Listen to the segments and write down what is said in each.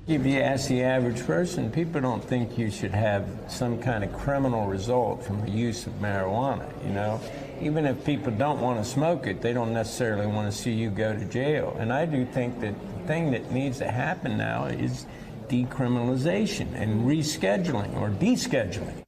If you ask the average person, people don't think you should have some kind of criminal result from the use of marijuana, you know? Even if people don't want to smoke it, they don't necessarily want to see you go to jail. And I do think that the thing that needs to happen now is decriminalization and rescheduling or descheduling.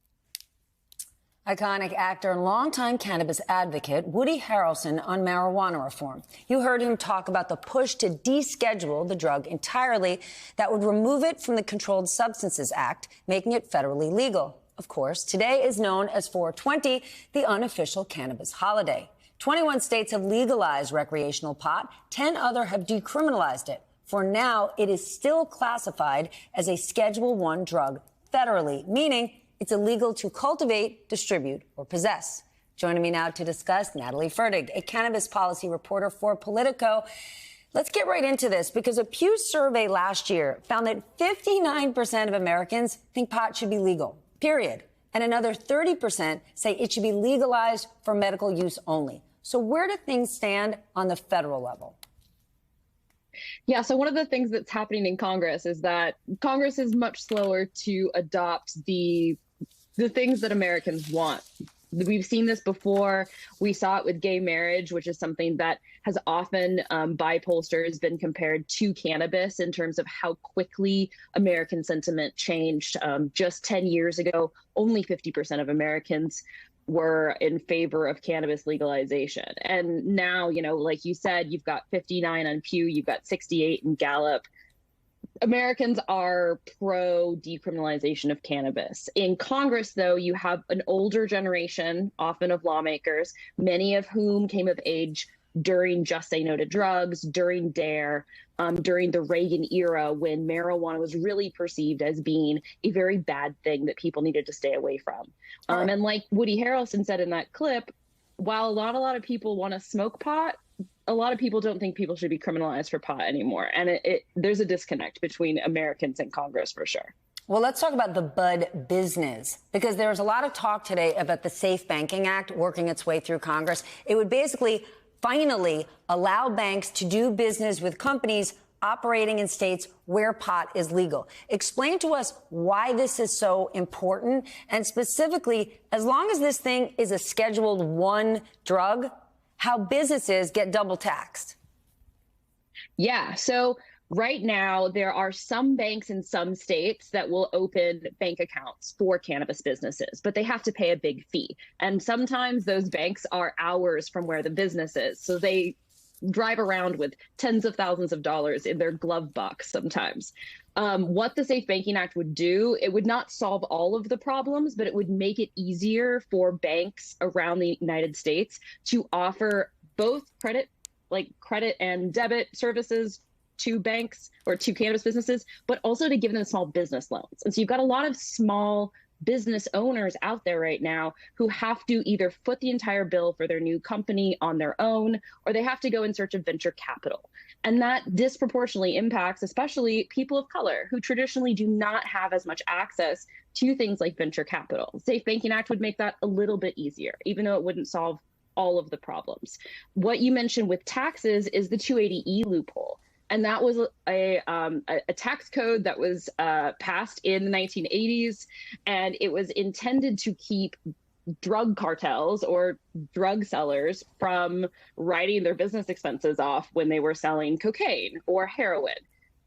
Iconic actor and longtime cannabis advocate Woody Harrelson on marijuana reform. You heard him talk about the push to deschedule the drug entirely. That would remove it from the Controlled Substances Act, making it federally legal. Of course, today is known as 420, the unofficial cannabis holiday. 21 states have legalized recreational pot. 10 other have decriminalized it. For now, it is still classified as a Schedule I drug federally, meaning it's illegal to cultivate, distribute, or possess. Joining me now to discuss, Natalie Fertig, a cannabis policy reporter for Politico. Let's get right into this because a Pew survey last year found that 59% of Americans think pot should be legal, period. And another 30% say it should be legalized for medical use only. So where do things stand on the federal level? Yeah, so one of the things that's happening in Congress is that Congress is much slower to adopt the things that Americans want. We've seen this before. We saw it with gay marriage, which is something that has often, by pollsters, been compared to cannabis in terms of how quickly American sentiment changed. Just 10 years ago, only 50% of Americans were in favor of cannabis legalization. And now, you know, like you said, you've got 59 on Pew, you've got 68 in Gallup. Americans are pro decriminalization of cannabis. In Congress, though, you have an older generation, often of lawmakers, many of whom came of age during Just Say No to Drugs, during DARE, during the Reagan era, when marijuana was really perceived as being a very bad thing that people needed to stay away from. And like Woody Harrelson said in that clip, while not a lot of people want to smoke pot, a lot of people don't think people should be criminalized for pot anymore. And there's a disconnect between Americans and Congress for sure. Well, let's talk about the bud business, because there's a lot of talk today about the Safe Banking Act working its way through Congress. It would basically finally allow banks to do business with companies operating in states where pot is legal. Explain to us why this is so important, and specifically, as long as this thing is a Scheduled I drug, how businesses get double taxed. Yeah, so right now, there are some banks in some states that will open bank accounts for cannabis businesses, but they have to pay a big fee. And sometimes those banks are hours from where the business is. So they drive around with tens of thousands of dollars in their glove box sometimes. What the Safe Banking Act would do, it would not solve all of the problems, but it would make it easier for banks around the United States to offer both credit and debit services to banks or to cannabis businesses, but also to give them small business loans. And so you've got a lot of small business owners out there right now who have to either foot the entire bill for their new company on their own, or they have to go in search of venture capital. And that disproportionately impacts especially people of color who traditionally do not have as much access to things like venture capital. The Safe Banking Act would make that a little bit easier, even though it wouldn't solve all of the problems. What you mentioned with taxes is the 280E loophole. And that was a tax code that was passed in the 1980s, and it was intended to keep drug cartels or drug sellers from writing their business expenses off when they were selling cocaine or heroin.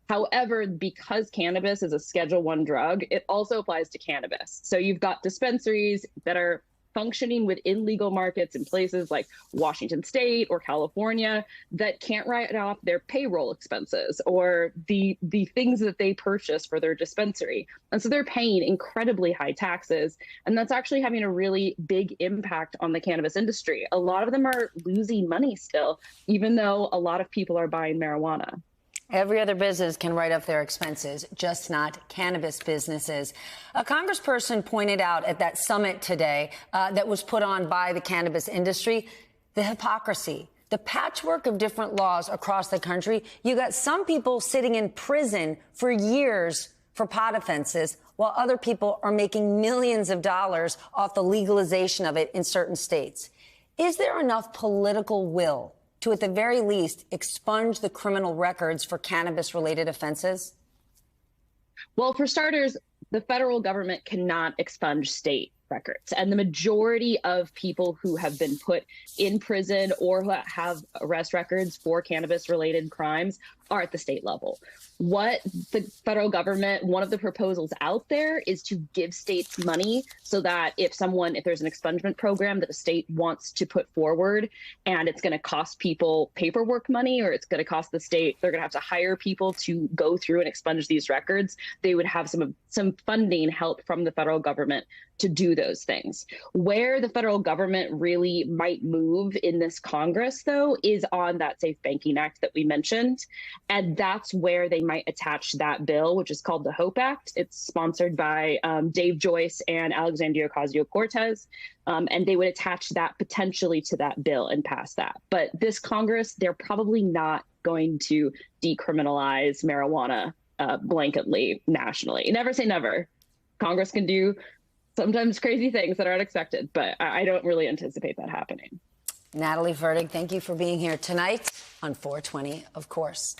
However, because cannabis is a Schedule I drug, it also applies to cannabis. So you've got dispensaries that are functioning within legal markets in places like Washington State or California that can't write off their payroll expenses or the things that they purchase for their dispensary. And so they're paying incredibly high taxes. And that's actually having a really big impact on the cannabis industry. A lot of them are losing money still, even though a lot of people are buying marijuana. Every other business can write off their expenses, just not cannabis businesses. A congressperson pointed out at that summit today that was put on by the cannabis industry, the hypocrisy, the patchwork of different laws across the country. You got some people sitting in prison for years for pot offenses, while other people are making millions of dollars off the legalization of it in certain states. Is there enough political will to, at the very least, expunge the criminal records for cannabis-related offenses? Well, for starters, the federal government cannot expunge state records. And the majority of people who have been put in prison or who have arrest records for cannabis related crimes are at the state level. What the federal government, one of the proposals out there is to give states money so that if there's an expungement program that a state wants to put forward and it's going to cost people paperwork money, or it's going to cost the state, they're going to have to hire people to go through and expunge these records, they would have some funding help from the federal government to do those things. Where the federal government really might move in this Congress, though, is on that Safe Banking Act that we mentioned. And that's where they might attach that bill, which is called the HOPE Act. It's sponsored by Dave Joyce and Alexandria Ocasio-Cortez. And they would attach that potentially to that bill and pass that. But this Congress, they're probably not going to decriminalize marijuana blanketly nationally. Never say never. Congress can do sometimes crazy things that are unexpected, but I don't really anticipate that happening. Natalie Fertig, thank you for being here tonight on 420, of course.